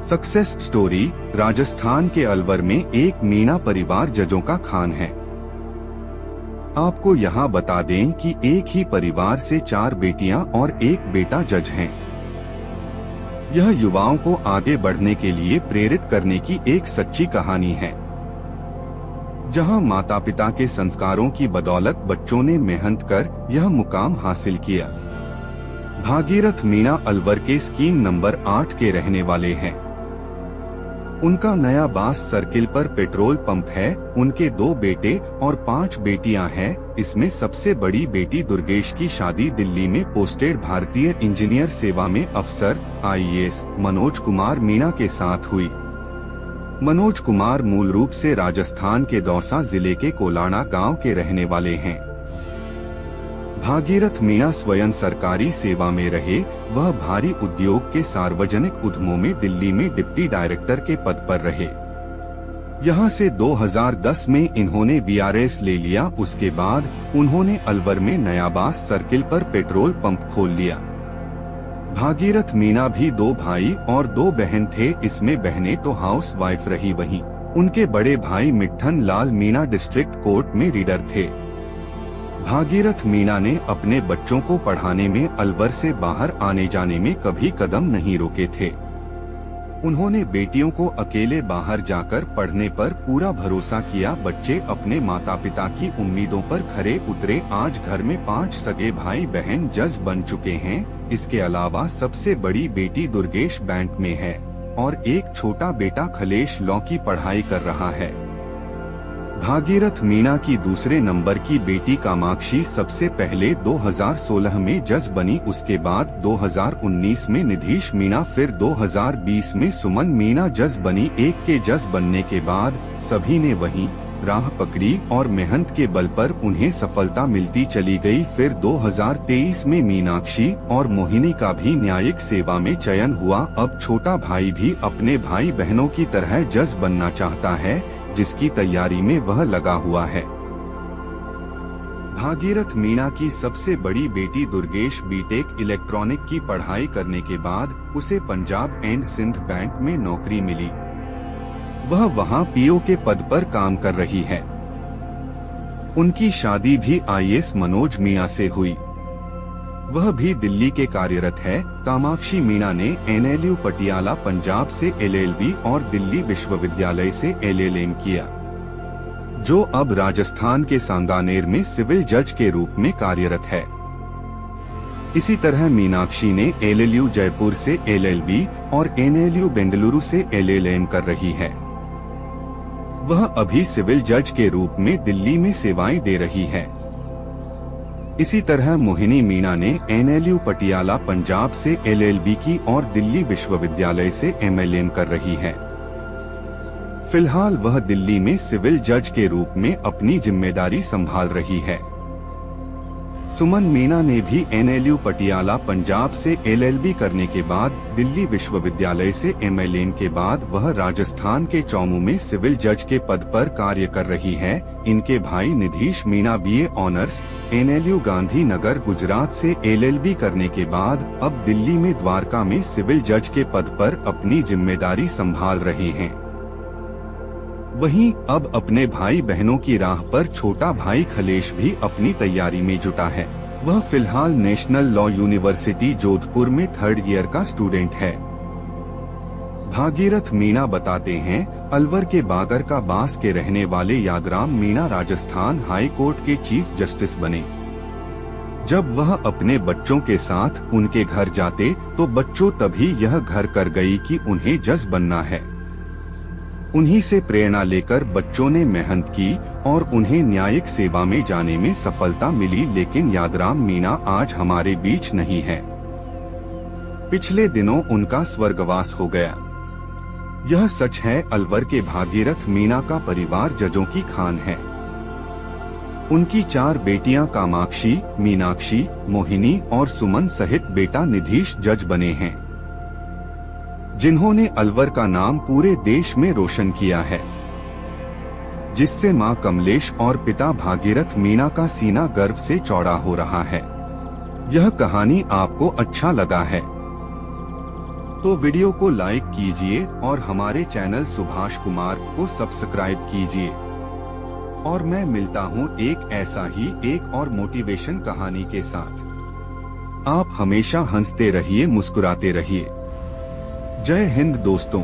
Success story. Rajasthan के अलवर में एक मीणा परिवार जजों का खान है। आपको यहाँ बता दें कि एक ही परिवार से 4 बेटियां और 1 बेटा जज हैं। यह युवाओं को आगे बढ़ने के लिए प्रेरित करने की एक सच्ची कहानी है, जहां माता पिता के संस्कारों की बदौलत बच्चों ने मेहनत कर यह मुकाम हासिल किया। भागीरथ मीणा अलवर के स्कीम नंबर 8 के रहने वाले हैं। उनका नया बास सर्किल पर पेट्रोल पंप है। उनके 2 बेटे और 5 बेटियां हैं। इसमें सबसे बड़ी बेटी दुर्गेश की शादी दिल्ली में पोस्टेड भारतीय इंजीनियर सेवा में अफसर IAS मनोज कुमार मीणा के साथ हुई। मनोज कुमार मूल रूप से राजस्थान के दौसा जिले के कोलाणा गांव के रहने वाले हैं। भागीरथ मीणा स्वयं सरकारी सेवा में रहे। वह भारी उद्योग के सार्वजनिक उद्यमों में दिल्ली में डिप्टी डायरेक्टर के पद पर रहे। यहां से 2010 में इन्होंने VRS ले लिया। उसके बाद उन्होंने अलवर में नया बास सर्किल पर पेट्रोल पंप खोल लिया। भागीरथ मीणा भी 2 भाई और 2 बहन थे। इसमें बहनें तो हाउस वाइफ रही, वहीं उनके बड़े भाई मिट्ठन लाल मीणा डिस्ट्रिक्ट कोर्ट में रीडर थे। भागीरथ मीणा ने अपने बच्चों को पढ़ाने में अलवर से बाहर आने जाने में कभी कदम नहीं रोके थे। उन्होंने बेटियों को अकेले बाहर जाकर पढ़ने पर पूरा भरोसा किया। बच्चे अपने माता पिता की उम्मीदों पर खरे उतरे। आज घर में 5 सगे भाई बहन जज बन चुके हैं। इसके अलावा सबसे बड़ी बेटी दुर्गेश बैंक में है और एक छोटा बेटा खलेश लॉ की पढ़ाई कर रहा है। भागीरथ मीणा की दूसरे नंबर की बेटी कामाक्षी सबसे पहले 2016 में जज बनी। उसके बाद 2019 में निधीश मीणा, फिर 2020 में सुमन मीणा जज बनी। एक के जज बनने के बाद सभी ने वही राह पकड़ी और मेहनत के बल पर उन्हें सफलता मिलती चली गई। फिर 2023 में मीनाक्षी और मोहिनी का भी न्यायिक सेवा में चयन हुआ। अब छोटा भाई भी अपने भाई बहनों की तरह जज बनना चाहता है, जिसकी तैयारी में वह लगा हुआ है। भागीरथ मीणा की सबसे बड़ी बेटी दुर्गेश बीटेक इलेक्ट्रॉनिक की पढ़ाई करने के बाद उसे पंजाब एंड सिंध बैंक में नौकरी मिली। वह वहां PO के पद पर काम कर रही है। उनकी शादी भी IAS मनोज मीणा से हुई। वह भी दिल्ली के कार्यरत है। कामाक्षी मीणा ने NLU पटियाला पंजाब से LLB और दिल्ली विश्वविद्यालय से LLM किया, जो अब राजस्थान के सांगानेर में सिविल जज के रूप में कार्यरत है। इसी तरह मीनाक्षी ने LLU जयपुर से LLB और NLU बेंगलुरु से LLM कर रही है। वह अभी सिविल जज के रूप में दिल्ली में सेवाएं दे रही है। इसी तरह मोहिनी मीणा ने NLU पटियाला पंजाब से LLB की और दिल्ली विश्वविद्यालय से MLM कर रही है। फिलहाल वह दिल्ली में सिविल जज के रूप में अपनी जिम्मेदारी संभाल रही है। सुमन मीणा ने भी NLU पटियाला पंजाब से LLB करने के बाद दिल्ली विश्वविद्यालय से MLM के बाद वह राजस्थान के चौमू में सिविल जज के पद पर कार्य कर रही है। इनके भाई Nidheesh Meena BA honours NLU Gandhinagar Gujarat से LLB करने के बाद अब दिल्ली में द्वारका में सिविल जज के पद पर अपनी जिम्मेदारी संभाल रहे हैं। वहीं अब अपने भाई बहनों की राह पर छोटा भाई खलेश भी अपनी तैयारी में जुटा है। वह फिलहाल नेशनल लॉ यूनिवर्सिटी जोधपुर में 3rd ईयर का स्टूडेंट है। भागीरथ मीणा बताते हैं, अलवर के बागर का बास के रहने वाले यादराम मीणा राजस्थान हाई कोर्ट के चीफ जस्टिस बने। जब वह अपने बच्चों के साथ उनके घर जाते तो बच्चों तभी यह घर कर गई कि उन्हें जज बनना है। उन्हीं से प्रेरणा लेकर बच्चों ने मेहनत की और उन्हें न्यायिक सेवा में जाने में सफलता मिली। लेकिन यादराम मीणा आज हमारे बीच नहीं है। पिछले दिनों उनका स्वर्गवास हो गया। यह सच है। अलवर के भागीरथ मीणा का परिवार जजों की खान है। उनकी 4 बेटियां कामाक्षी, मीनाक्षी, मोहिनी और सुमन सहित बेटा निधीश जज बने हैं, जिन्होंने अलवर का नाम पूरे देश में रोशन किया है, जिससे मां कमलेश और पिता भागीरथ मीणा का सीना गर्व से चौड़ा हो रहा है। यह कहानी आपको अच्छा लगा है तो वीडियो को लाइक कीजिए और हमारे चैनल सुभाष कुमार को सब्सक्राइब कीजिए। और मैं मिलता हूँ एक ऐसा ही एक और मोटिवेशन कहानी के साथ। आप हमेशा हंसते रहिए, मुस्कुराते रहिए। जय हिंद दोस्तों।